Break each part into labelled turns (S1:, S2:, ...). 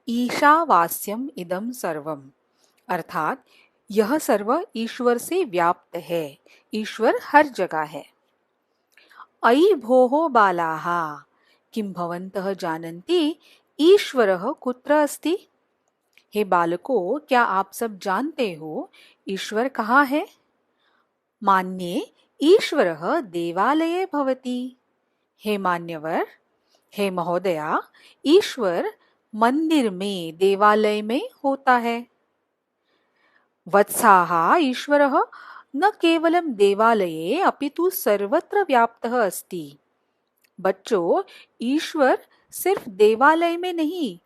S1: ईशावास्यम इदम सर्वम, अर्थात यह सर्व ईश्वर से व्याप्त है, ईश्वर हर जगह है। अयि भोः बालाः किं भवन्तः जानन्ति ईश्वरः कुत्र अस्ति? हे बालकों, क्या आप सब जानते हो ईश्वर कहाँ है? मान्ये ईश्वरः देवालये भवति। हे मान्यवर, हे महोदया, ईश्वर मंदिर में, देवालय में होता है। वत्साः ईश्वरः न केवलं देवालये अपितु सर्वत्र व्याप्तः अस्ति। बच्चों, ईश्वर सिर्फ देवालय में नहीं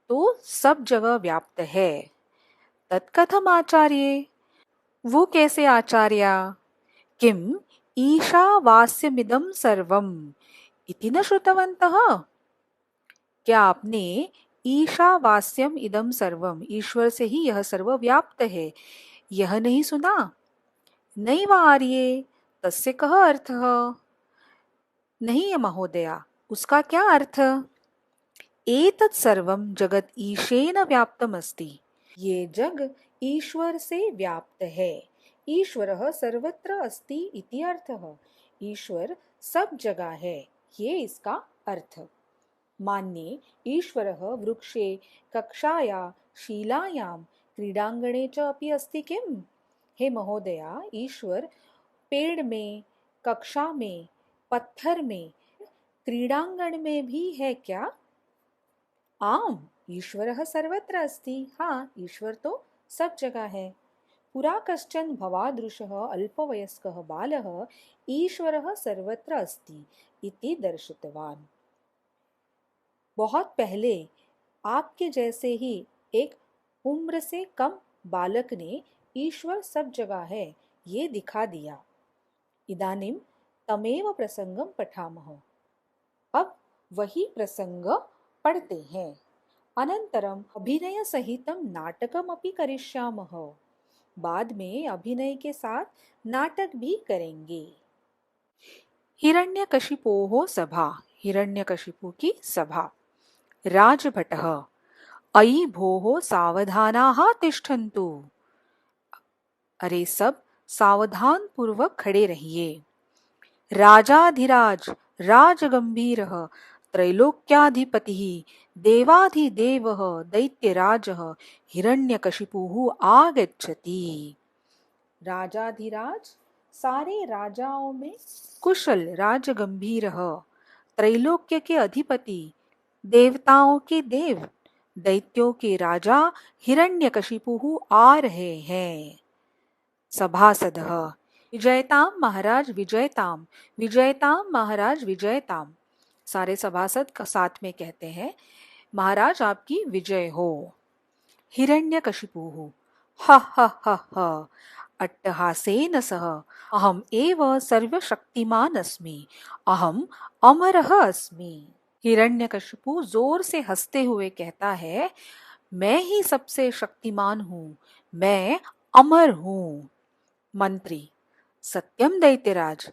S1: तो सब जगह व्याप्त है। तत्कथम आचार्य, वो कैसे आचार्य? किम ईशावास्यमिदं सर्वम इति न श्रुतवन्तः? क्या आपने ईशावास्यम इदम सर्वम, ईश्वर से ही यह सर्व व्याप्त है, यह नहीं सुना? नैव आर्ये तस्य कः अर्थः? नहीं महोदया, उसका क्या अर्थ? एतत् सर्वं जगत ईशेन व्याप्तम अस्ति, ये जग ईश्वर से व्याप्त है। ईश्वरः सर्वत्र अस्ति इति अर्थः, ईश्वर सब जगह है, ये इसका अर्थ। मान्ये ईश्वरः वृक्षे, कक्षाया, शीलायां, क्रीडांगणे च अपि अस्ति किम? हे महोदया, ईश्वर पेड़ में, कक्षा में, पत्थर में, क्रीडांगण में भी है क्या? आम, ईश्वरः सर्वत्र अस्ति। हाँ, ईश्वर तो सब जगह है। पुरा कश्चन भवादृशः अल्पवयस्कः बालः ईश्वरः सर्वत्र अस्ति इति दर्शितवान्। बहुत पहले आपके जैसे ही एक उम्र से कम बालक ने ईश्वर सब जगह है ये दिखा दिया। इदानीं तमेव प्रसंगम पठामः, अब वही प्रसंग पढ़ते हैं। अनंतरम अभिनय सहितम नाटकम अपि करिष्यामः, बाद में अभिनय के साथ नाटक भी करेंगे। हिरण्यकशिपोः सभा, हिरण्यकशिपु की सभा। राजभटः, अयि भोः सावधानाः तिष्ठन्तु। अरे सब सावधान पूर्वक खड़े रहिए। राजाधिराज राजगंभीरः त्रैलोक्याधिपतिः देवाधिदेवः दैत्यराजः हिरण्यकशिपुः आगच्छति। राजाधिराज, सारे राजाओं में कुशल, राजगंभीरः, त्रैलोक्य के अधिपति, देवताओं के देव, दैत्यों के राजा हिरण्यकशिपुः आ रहे हैं। सभासदः, विजयताम महाराज विजयताम, विजयताम महाराज विजयताम। सारे सभासद साथ में कहते हैं, महाराज आपकी विजय हो। हिरण्यकशिपुः, ह ह ह ह अट्टहासेन सह अहम एव सर्वशक्तिमान अस्मि, अहम अमरः अस्मि। हिरण्यकशिपु जोर से हंसते हुए कहता है, मैं ही सबसे शक्तिमान हूँ, मैं अमर हूँ। मंत्री, सत्यम दैत्यराज,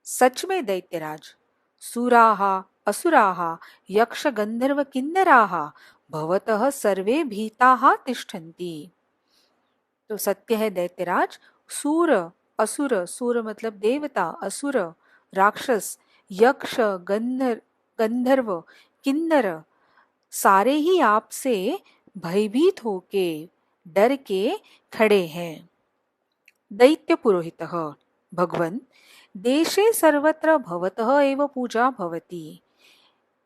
S1: सच में दैत्यराज। सुराः असुराः यक्ष गंधर्व किन्नराः भवतः सर्वे भीताः तिष्ठन्ति। तो सत्य है दैत्यराज, सूर असुर, सूर मतलब देवता, असुर राक्षस, यक्ष गंधर्व किन्नर सारे ही आपसे भयभीत होके, डर के खड़े हैं। दैत्य पुरोहितः, भगवन् देशे सर्वत्र भवतः एव पूजा भवति।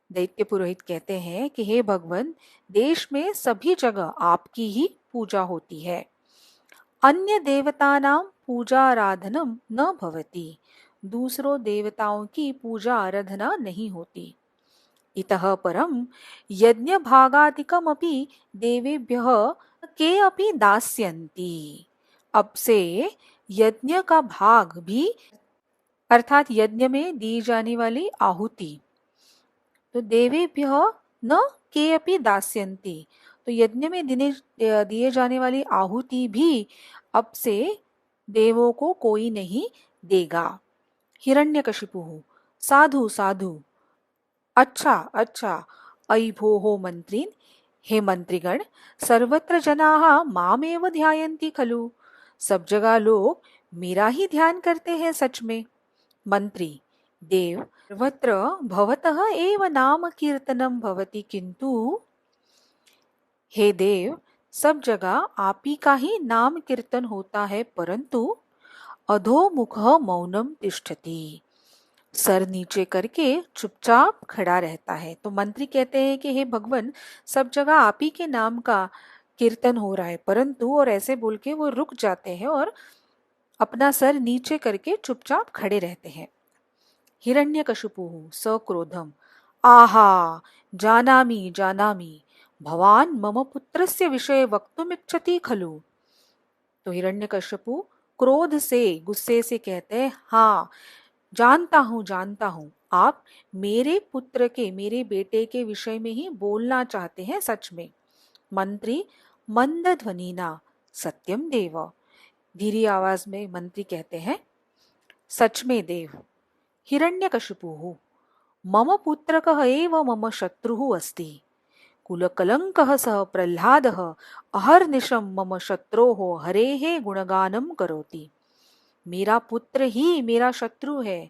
S1: दैत्य पुरोहित कहते हैं कि हे भगवान, देश में सभी जगह आपकी ही पूजा होती है। अन्य देवतानां पूजा आराधनम न भवति, दूसरों देवताओं की पूजा आराधना नहीं होती। इतः परम यज्ञ भागादिकम अपि देवेभ्यः के अपि दास्यन्ति। अब से यज्ञ का भाग भी, अर्थात यज्ञ में दी जाने वाली आहुति, तो देवेभ्यः न के अपि दास्यन्ति, तो यज्ञ में दिए जाने वाली आहुति भी अब से देवों को कोई नहीं देगा। हिरण्यकशिपुः, साधु साधु। अच्छा अच्छा। अयि भोः मन्त्रीन्, हे मंत्रीगण, सर्वत्र जनाः मामेव ध्यायन्ति खलु। सब जगह लोग मेरा ही ध्यान करते हैं सच में। मंत्री, देव, सर्वत्र भवतः एव नाम कीर्तनम भवति किंतु। हे देव, सब जगह आप ही का ही नाम कीर्तन होता है, परंतु अधोमुख मौनम तिष्ठति, सर नीचे करके चुपचाप खड़ा रहता है। तो मंत्री कहते हैं कि हे भगवान, सब जगह आप ही के नाम का कीर्तन हो रहा है, परंतु, और ऐसे बोल के वो रुक जाते हैं और अपना सर नीचे करके चुपचाप खड़े रहते हैं। हिरण्यकशिपुः सक्रोधम, आहा, जानामि जानामि, भवान मम पुत्रस्य विषये वक्तुमिच्छति खलु। तो हिरण्यकशिपु क्रोध से, गुस्से से कहते हैं, हाँ, जानता हूँ, आप मेरे पुत्र के, मेरे बेटे के विषय में ही बोलना चाहते हैं सच में। मंत्री मंद ध्वनिना, सत्यम देव, धीरी आवाज में मंत्री कहते हैं, सच में देव। हिरण्यकशिपुः, मम पुत्रकः एव मम शत्रुः अस्ति, कुलकलङ्कः सः प्रह्लादः अहर्निशं मम शत्रोः हरेः गुणगानं करोति। मेरा पुत्र ही मेरा शत्रु है,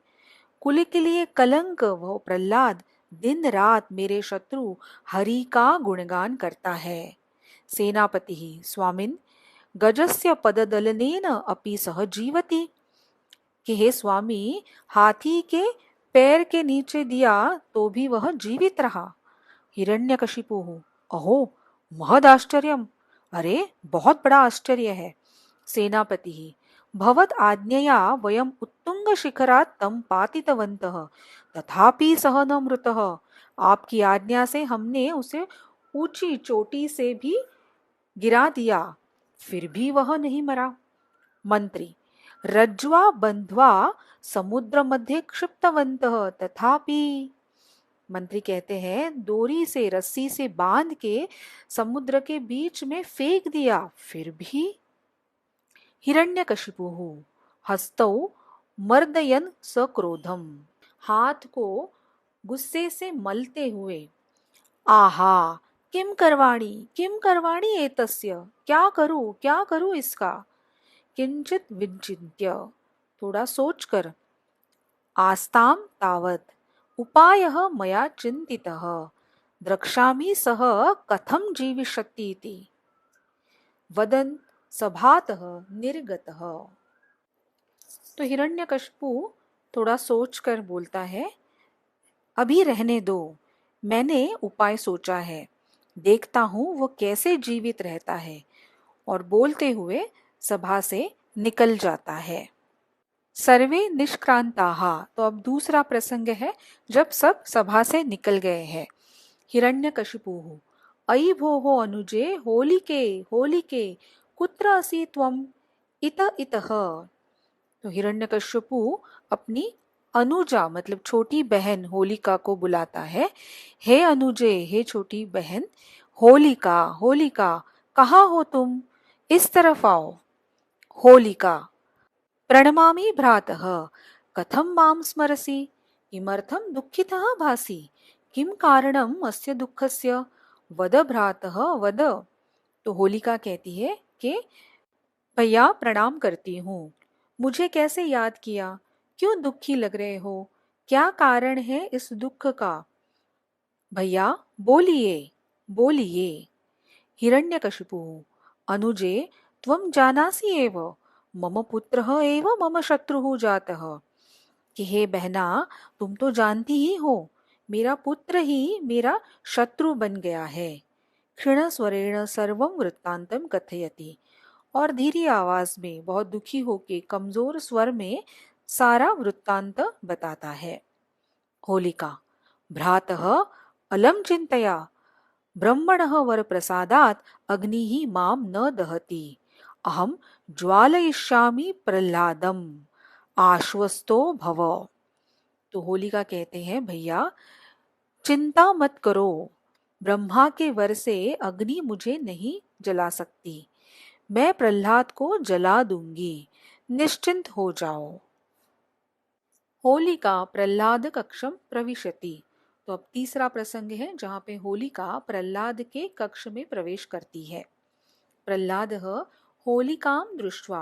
S1: कुल के लिए कलंक वो प्रहलाद दिन रात मेरे शत्रु हरि का गुणगान करता है। सेनापति ही स्वामिन, गजस्य पददलनेन अपि सह जीवति, कि हे स्वामी, हाथी के पैर के नीचे दिया तो भी वह जीवित रहा। हिरण्यकशिपुः, अहो महद आश्चर्यम, अरे बहुत बड़ा आश्चर्य है। सेनापति ही, भवत आज्ञया वयम उत्तुंग शिखरात् तं पातितवन्तः, तथापि सः न मृतः। आपकी आज्ञा से हमने उसे ऊंची चोटी से भी गिरा दिया, फिर भी वह नहीं मरा। मंत्री, रज्ज्वा बंध्वा समुद्र मध्य क्षिप्तवन्तः तथापि। मंत्री कहते हैं, डोरी से, रस्सी से बांध के समुद्र के बीच में फेंक दिया, फिर भी। हिरण्यकशिपुः हस्तौ मर्दयन सक्रोधम, हाथ को गुस्से से मलते हुए, आहा, किम करवाणी एतस्य, क्या करूं इसका। किंचित विचिन्त्य, थोड़ा सोचकर, आस्ताम तावत उपायः मया चिंतितः, द्रक्ष्यामि सः कथं जीविष्यति इति वदन् सभातः निर्गतः। तो हिरण्यकशिपु थोड़ा सोचकर बोलता है, अभी रहने दो, मैंने उपाय सोचा है, देखता हूं वो कैसे जीवित रहता है। और बोलते हुए सभा से निकल जाता है। सर्वे निष्क्रांताः, तो अब दूसरा प्रसंग है जब सब सभा से निकल गए हैं। हिरण्यकशिपुः, अयि भोः अनुजे होलिके होलिके, कुत्र असि त्वम् इत इतः। तो हिरण्यकशिपु अपनी अनुजा मतलब छोटी बहन होलिका को बुलाता है, हे अनुजे, हे छोटी बहन, होलिका होलिका, कहाँ हो तुम, इस तरफ आओ। होलिका, प्रणमामि भ्रातः, कथं मां स्मरसि, किमर्थं दुःखितः भासि, किं कारणम् अस्य दुःखस्य, वद भ्रातः वद। तो होलिका कहती है कि भैया प्रणाम करती हूँ, मुझे कैसे याद किया, क्यों दुखी लग रहे हो, क्या कारण है इस दुख का, भैया बोलिए बोलिए। हिरण्यकशिपुः, अनुजे त्वं जानासि एव, मम पुत्रः एव मम शत्रुः जातः, कि हे बहना, तुम तो जानती ही हो, मेरा पुत्र ही मेरा शत्रु बन गया है। क्षीण स्वरेण सर्वं वृत्तांतम कथयति, और धीरी आवाज में बहुत दुखी होके कमजोर स्वर में सारा वृत्तांत बताता है। होलिका, भ्रातः अलम चिंतया, ब्रह्मणः वरप्रसादात् अग्निः मां न दहति, अहम ज्वालयिष्यामि प्रह्लादम, आश्वस्तो भव। तो होलिका कहते हैं, भैया चिंता मत करो, ब्रह्मा के वर से अग्नि मुझे नहीं जला सकती, मैं प्रह्लाद को जला दूंगी, निश्चिंत हो जाओ। होलिका प्रहलाद कक्षम प्रविशति। तो अब तीसरा प्रसंग है जहाँ पे होलिका प्रहलाद के कक्ष में प्रवेश करती है। प्रहलाद होलिकां दृष्ट्वा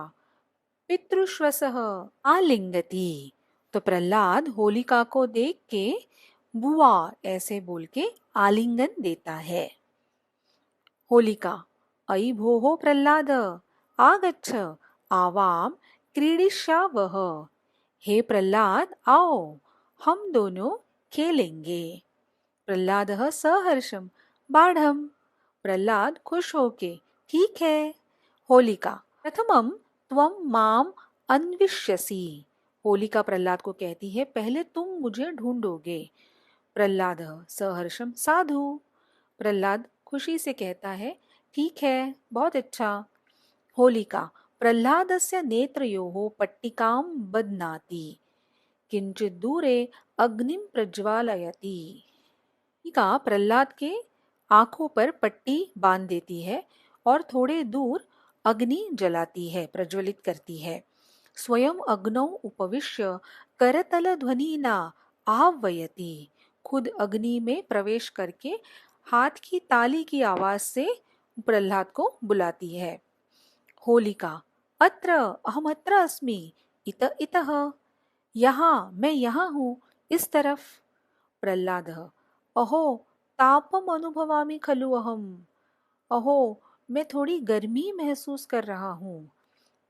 S1: पितृश्वसः आलिंगति। तो प्रहलाद होलिका को देख के बुआ ऐसे बोल के आलिंगन देता है। होलिका अयि भोः प्रहलाद आगच्छ आवाम क्रीडिष्यावः। हे प्रहलाद आओ हम दोनों खेलेंगे। प्रहलाद सहर्षम बाढ़म। प्रहलाद खुश होके ठीक है। होलिका प्रथमम त्वम माम अन्विष्यसि। होलिका प्रहलाद को कहती है पहले तुम मुझे ढूंढोगे। प्रहलाद सहर्षम साधु। प्रहलाद खुशी से कहता है ठीक है बहुत अच्छा। होलिका प्रहलादस्य नेत्रयोः पट्टिकां बध्नाति किंचित दूरे अग्निं प्रज्वालयति। होलिका प्रहलाद के आंखों पर पट्टी बांध देती है और थोड़े दूर अग्नि जलाती है, प्रज्वलित करती है। स्वयं अग्नौ उपविश्य करतल ध्वनिना आह्वयति। खुद अग्नि में प्रवेश करके हाथ की ताली की आवाज से प्रहलाद को बुलाती है। होलिका अत्र अहम अत्र अस्मि इत इतः। यहाँ मैं यहाँ हूँ इस तरफ। प्रहलाद अहो तापम अनुभवामि खलु अहम। अहो मैं थोड़ी गर्मी महसूस कर रहा हूँ।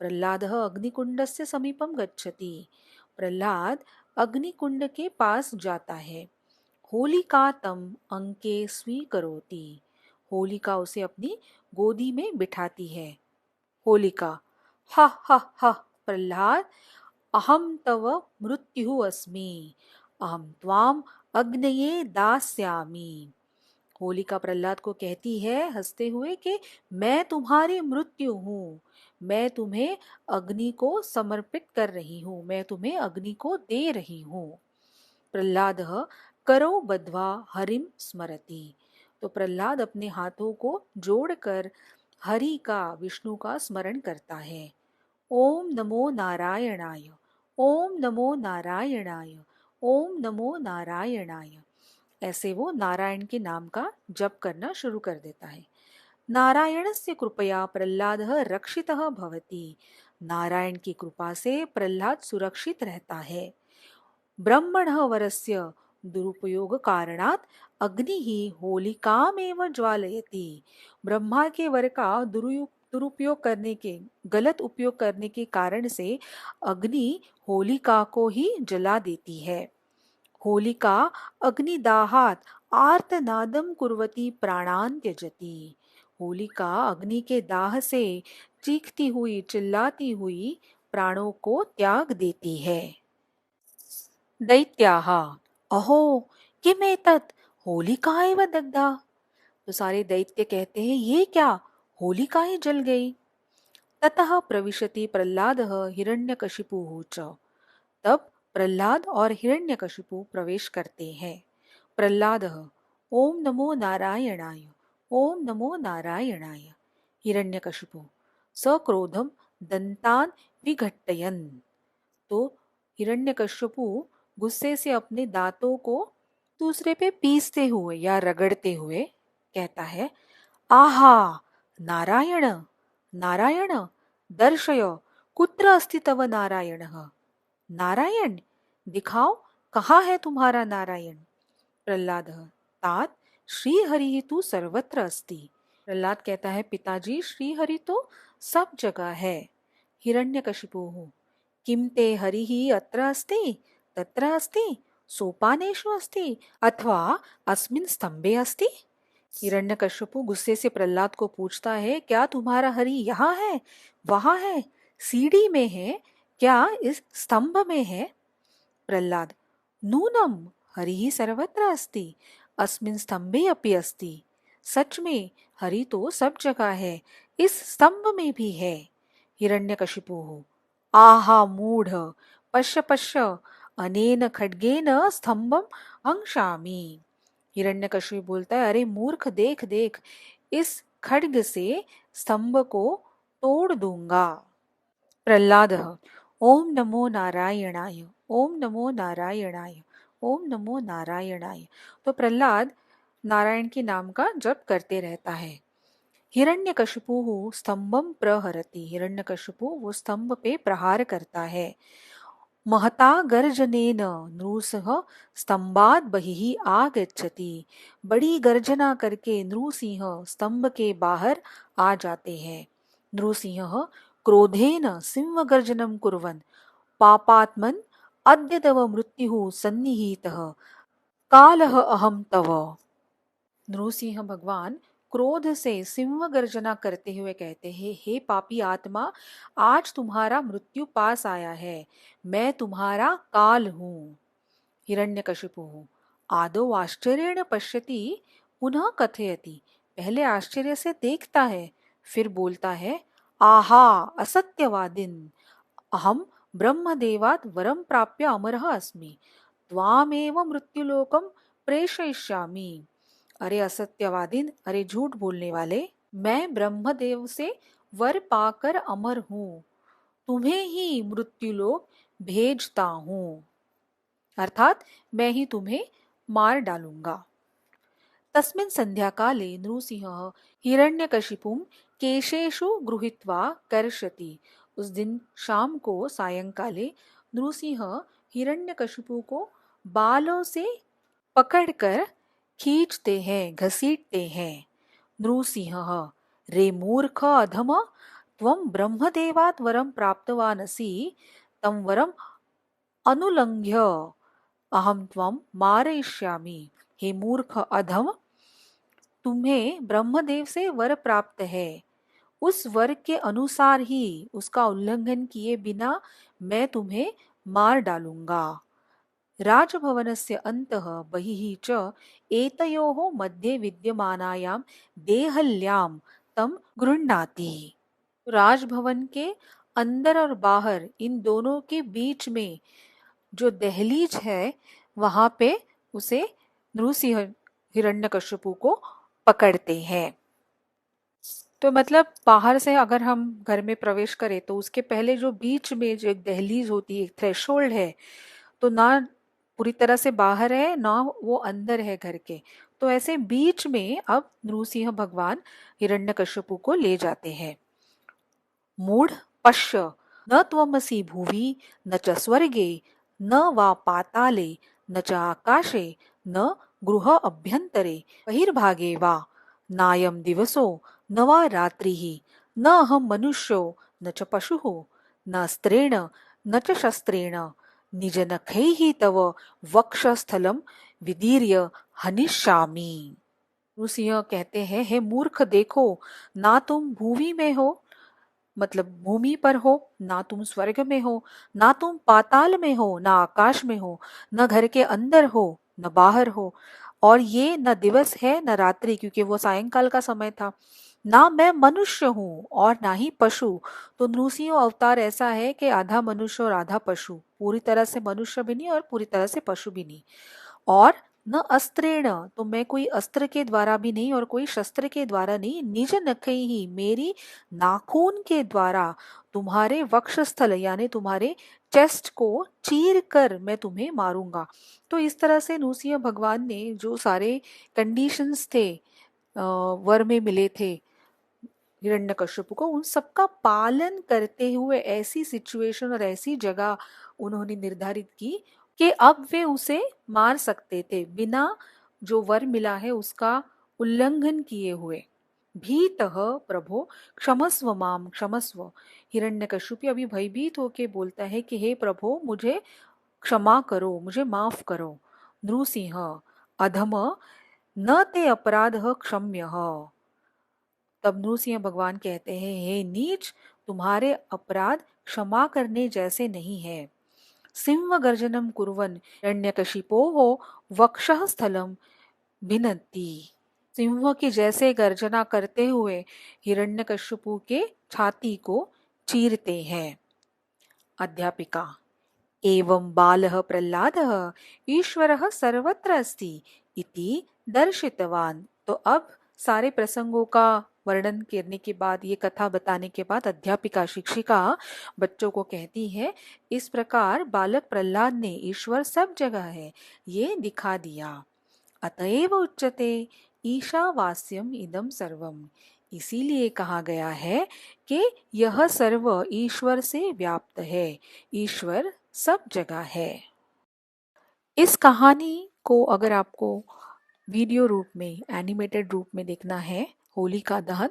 S1: प्रहलाद अग्निकुंडस्य समीपम गच्छति। प्रहलाद अग्निकुंड के पास जाता है। होलिका तम अंके स्वीकरोति। होलिका उसे अपनी गोदी में बिठाती है। होलिका हा हा हा प्रहलाद अहम तव मृत्युः अस्मि अहम त्वाम अग्नये दास्यामि। होलिका प्रहलाद को कहती है हंसते हुए कि मैं तुम्हारी मृत्यु हूँ, मैं तुम्हें अग्नि को समर्पित कर रही हूँ, मैं तुम्हें अग्नि को दे रही हूँ। प्रहलाद करो बद्ध्वा हरिम स्मरति। तो प्रहलाद अपने हाथों को जोड़कर हरि का, विष्णु का स्मरण करता है। ओम नमो नारायणाय, ओम नमो नारायणाय, ओम नमो नारायणाय। ऐसे वो नारायण के नाम का जप करना शुरू कर देता है। नारायणस्य कृपया प्रहलादः रक्षितः भवति। नारायण की कृपा से प्रहलाद सुरक्षित रहता है। ब्रह्मणः वरस्य दुरुपयोग कारणात् अग्निः होलिकामेव ज्वालयति। ब्रह्मा के वर का दुरुपयोग करने के, गलत उपयोग करने के कारण से अग्नि होलिका को ही जला देती है। होलिका अग्निदाहात आर्तनादम कुर्वती प्राणान त्यजति। होलिका अग्नि के दाह से चीखती हुई, चिल्लाती हुई प्राणों को त्याग देती है। दैत्याः अहो किमेतत् होलिका एव दग्धा। तो सारे दैत्य कहते हैं ये क्या, होलिका ही जल गई। ततः प्रविशति प्रहलादः हिरण्यकशिपुः च। तब प्रहलाद और हिरण्यकशिपु प्रवेश करते हैं। प्रहलाद ओम नमो नारायणाय, ओम नमो नारायणाय। हिरण्यकशिपु सक्रोधम दंतान विघट्टयन्। तो हिरण्यकशिपु गुस्से से अपने दांतों को दूसरे पे पीसते हुए या रगड़ते हुए कहता है आहा नारायण, नारायण दर्शय कुत्र अस्ति तव नारायणः। नारायण दिखाओ कहाँ है तुम्हारा नारायण। प्रहलाद तात श्रीहरि तु सर्वत्र अस्ति। प्रहलाद कहता है पिताजी श्रीहरि तो सब जगह है। हिरण्यकशिपुः किम ते हरिः अत्र अस्ति तत्र अस्ति सोपानेषु अस्ति अथवा अस्मिन् स्तंभे अस्ति। हिरण्यकशिपु गुस्से से प्रहलाद को पूछता है क्या तुम्हारा हरि यहाँ है, वहां है, सीढ़ी में है, क्या इस स्तंभ में है। प्रहलाद नूनम हरिः सर्वत्र अस्ति अस्मिन् स्तंभे अपि अस्ति। सच में हरि तो सब जगह है, इस स्तंभ में भी है। हिरण्यकशिपुः आहा मूढ़ पश्य पश्य अनेन खड्गेन स्तंभम अंशामि। हिरण्यकशिपु बोलता है अरे मूर्ख देख देख, इस खड्ग से स्तंभ को तोड़ दूंगा। प्रहलाद ओम नमो नारायणाय, ओम नमो नारायणाय, ओम नमो नारायणाय। तो प्रहलाद नारायण के नाम का जप करते रहता है। हिरण्यकशिपुः स्तंभं प्रहरति, हिरण्यकशिपु वो स्तंभ पे प्रहार करता है। महता गर्जनेन नृसिंह स्तंभात बहिः आगच्छति, बड़ी गर्जना करके नृसिंह स्तंभ के बाहर आ जाते हैं। नृसिंह क्रोधेन सिंह गर्जनम कुर्वन् पापात्मन् अद्य तव मृत्युः सन्निहितः कालः अहं तव। नृसिंह भगवान क्रोध से सिंह गर्जना करते हुए कहते हैं, हे पापी आत्मा, आज तुम्हारा मृत्यु पास आया है, मैं तुम्हारा काल हूँ। हिरण्यकशिपु आदौ आश्चर्येण पश्यति पुनः कथयति, पहले आश्चर्य से देखता है फिर बोलता है, आहा असत्यवादिन, अहम ब्रह्मदेवात् वरम प्राप्य अमरः अस्मि, त्वामेव मृत्युलोकम प्रेषयिष्यामि। अरे असत्यवादीन, अरे झूठ बोलने वाले, मैं ब्रह्मदेव से वर पाकर अमर हूँ, तुम्हें ही मृत्युलोक भेजता हूँ, अर्थात मैं ही तुम्हें मार डालूंगा। तस्मिन् संध्याकाले नृसिंहः हिरण्यकशिपुं केशेषु गृहीत्वा कर्षति। उस दिन शाम को सायंकाले नृसिंह हिरण्यकशिपु को बालों से पकड़कर खींचते हैं, घसीटते हैं। नृसिंहः रे मूर्ख अधम, त्वं ब्रह्मदेवात् वरं प्राप्तवान् असि, तं वरम् अनुलंघ्य अहम त्वं मारयिष्यामि। हे मूर्ख अधम, तुम्हें ब्रह्मदेव से वर प्राप्त है, उस वर के अनुसार ही, उसका उल्लंघन किए बिना मैं तुम्हें मार डालूंगा। राजभवनस्य अन्तः बहिः च एतयोः मध्ये विद्यमानायां देहल्यां तं गृह्णाति। राजभवन के अंदर और बाहर इन दोनों के बीच में जो दहलीज है वहां पे उसे नृसिंह हिरण्यकशिपु को पकड़ते हैं। तो मतलब बाहर से अगर हम घर में प्रवेश करें तो उसके पहले जो बीच में जो एक दहलीज होती है, एक थ्रेशोल्ड है, तो ना पूरी तरह से बाहर है ना वो अंदर है घर के, तो ऐसे बीच में अब नृसिंह भगवान हिरण्यकशिपु को ले जाते हैं। मूढ़ पश्य, न त्वमसि भुवि न च स्वर्गे न वा पाताले न च आकाशे न गृह अभ्यंतरे बहिर्भागे वा, नायं दिवसो न वा रात्रिः, न अहं मनुष्यो न च पशुः, न अस्त्रेण न च शस्त्रेण, निजनखैः तव वक्षस्थलं विदीर्य हनिष्यामि। नृसिंह कहते हैं, हे मूर्ख, देखो, ना तुम भूमि में हो, मतलब भूमि पर हो, ना तुम स्वर्ग में हो, ना तुम पाताल में हो, ना आकाश में हो, न घर के अंदर हो न बाहर हो, और ये न दिवस है न रात्रि, क्योंकि वो सायंकाल का समय था, ना मैं मनुष्य हूँ और ना ही पशु। तो नृसिंह अवतार ऐसा है कि आधा मनुष्य और आधा पशु, पूरी तरह से मनुष्य भी नहीं और पूरी तरह से पशु भी नहीं। और न अस्त्रेण, तो मैं कोई अस्त्र के द्वारा भी नहीं और कोई शस्त्र के द्वारा नहीं, निज नखे ही, मेरी नाखून के द्वारा तुम्हारे वक्षस्थल यानी तुम्हारे चेस्ट को चीर कर मैं तुम्हें मारूंगा। तो इस तरह से नृसिंह भगवान ने जो सारे कंडीशंस थे वर में मिले थे हिरण्यकश्यप को, उन सबका पालन करते हुए ऐसी सिचुएशन और ऐसी जगह उन्होंने निर्धारित की कि अब वे उसे मार सकते थे बिना जो वर मिला है उसका उल्लंघन किए हुए। भीतः प्रभो क्षमस्व माम क्षमस्व, हिरण्यकश्यप अभी भयभीत होके बोलता है कि हे प्रभो, मुझे क्षमा करो, मुझे माफ करो। नृसिंह अधम न ते अपराध क्षम्य, तब नृसिंह भगवान कहते हैं, हे नीच, तुम्हारे अपराध क्षमा करने जैसे नहीं है। सिंह गर्जनम कुर्वन् हिरण्यकशिपोः वक्षः स्थलं भिन्नति, सिंह की जैसे गर्जना करते हुए हिरण्यकशिपु के छाती को चीरते हैं। अध्यापिका एवं बालः प्रह्लादः ईश्वरः सर्वत्र अस्ति इति दर्शितवान्। तो अब सारे प्रसंगों का वर्णन करने के बाद, ये कथा बताने के बाद अध्यापिका शिक्षिका बच्चों को कहती है, इस प्रकार बालक प्रहलाद ने ईश्वर सब जगह है ये दिखा दिया। अतएव उच्यते ईशावास्यम इदम सर्वम। इसीलिए कहा गया है कि यह सर्व ईश्वर से व्याप्त है, ईश्वर सब जगह है। इस कहानी को अगर आपको वीडियो रूप में, एनिमेटेड रूप में देखना है, होलिका दहन,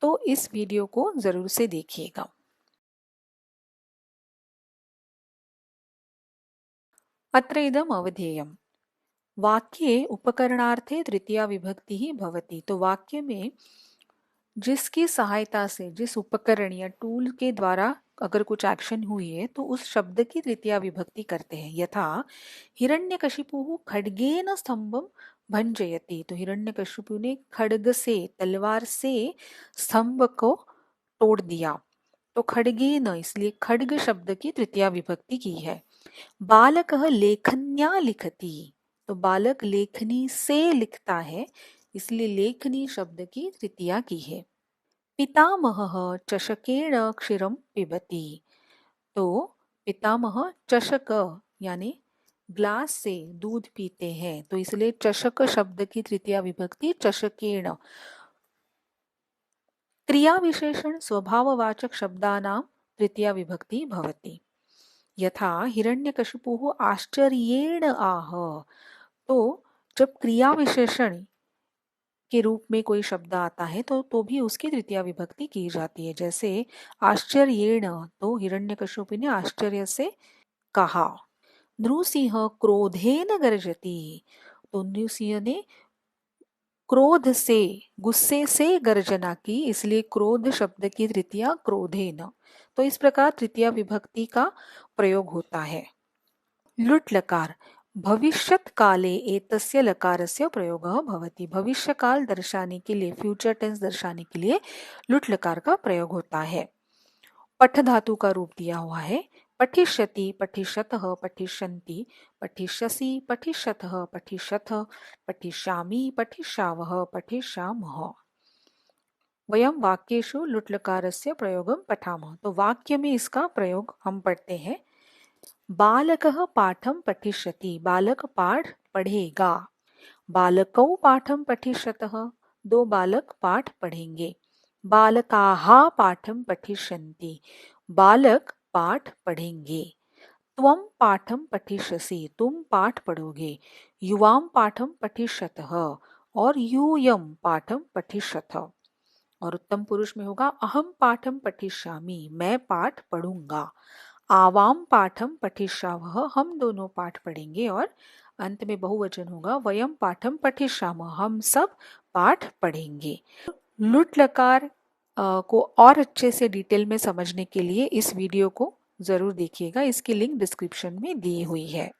S1: तो इस वीडियो को जरूर से देखिएगा। अत्र इदम अवधेयम। वाक्ये उपकरणार्थे तृतीया विभक्ति ही भवति। तो वाक्य में जिसकी सहायता से, जिस उपकरण या टूल के द्वारा अगर कुछ एक्शन हुई है तो उस शब्द की तृतीया विभक्ति करते हैं। यथा हिरण्यकशिपुः खड्गेन स्तंभम भंजयति। तो हिरण्यकशिपु ने खड्ग से, तलवार से स्तंभ को तोड़ दिया। तो खड्गेन, इसलिए खड्ग शब्द की तृतीया विभक्ति की है। बालकः लेखन्या लिखति। तो बालक लेखनी से लिखता है, इसलिए लेखनी शब्द की तृतीया की है। पितामहः चषकेण क्षीरं पिबति। तो पितामह चषक यानी ग्लास से दूध पीते हैं, तो इसलिए चषक शब्द की तृतीया विभक्ति चषकेण। क्रिया विशेषण स्वभाववाचक शब्दानां तृतीया विभक्ति भवति। यथा हिरण्यकशिपुः आश्चर्येण आह। तो जब क्रिया विशेषण के रूप में कोई शब्द आता है तो भी उसकी तृतीया विभक्ति की जाती है। जैसे आश्चर्येण, तो हिरण्यकशिपु ने आश्चर्य से कहा। नृसिंह क्रोधेन गर्जति। तो नृसिंह ने क्रोध से, गुस्से से गर्जना की, इसलिए क्रोध शब्द की तृतीया क्रोधेन। तो इस प्रकार तृतीया विभक्ति का प्रयोग होता है। लुट् लकार। भविष्यत् काले एतस्य लकारस्य प्रयोगः भवति। भविष्य काल दर्शाने के लिए, फ्यूचर टेंस दर्शाने के लिए लुट् लकार का प्रयोग होता है। पठ धातु का रूप दिया हुआ है। पठिष्यति, पठिष्यतः, पठिष्यन्ति, पठिष्यसि, पठिष्यथः, पठिष्यथ, पठिष्यामि, पठिष्यावः, पठिष्यामः। वयम वाक्येषु लुट् लकारस्य प्रयोगं पठामः। तो वाक्य में इसका प्रयोग हम पढ़ते हैं। बालकः पाठं पठिष्यति। बालक पाठ पढ़ेगा। बालकौ पाठं पठिष्यतः। दो बालक पाठ पढ़ेंगे। बालकाः पाठं पठिष्यन्ति। बालक पाठ पढ़ेंगे। त्वं पाठं पठिष्यसि। तुम पाठ पढ़ोगे। युवां पाठं पठिष्यतः और यूयं पाठं पठिष्यथ। और उत्तम पुरुष में होगा अहं पाठं पठिष्यामि, मैं पाठ पढ़ूंगा। आवाम पाठम पठिष्यावः, हम दोनों पाठ पढ़ेंगे। और अंत में बहुवचन होगा वयम पाठम पठिष्यामः, हम सब पाठ पढ़ेंगे। लुट् लकार को और अच्छे से डिटेल में समझने के लिए इस वीडियो को जरूर देखिएगा। इसकी लिंक डिस्क्रिप्शन में दी हुई है।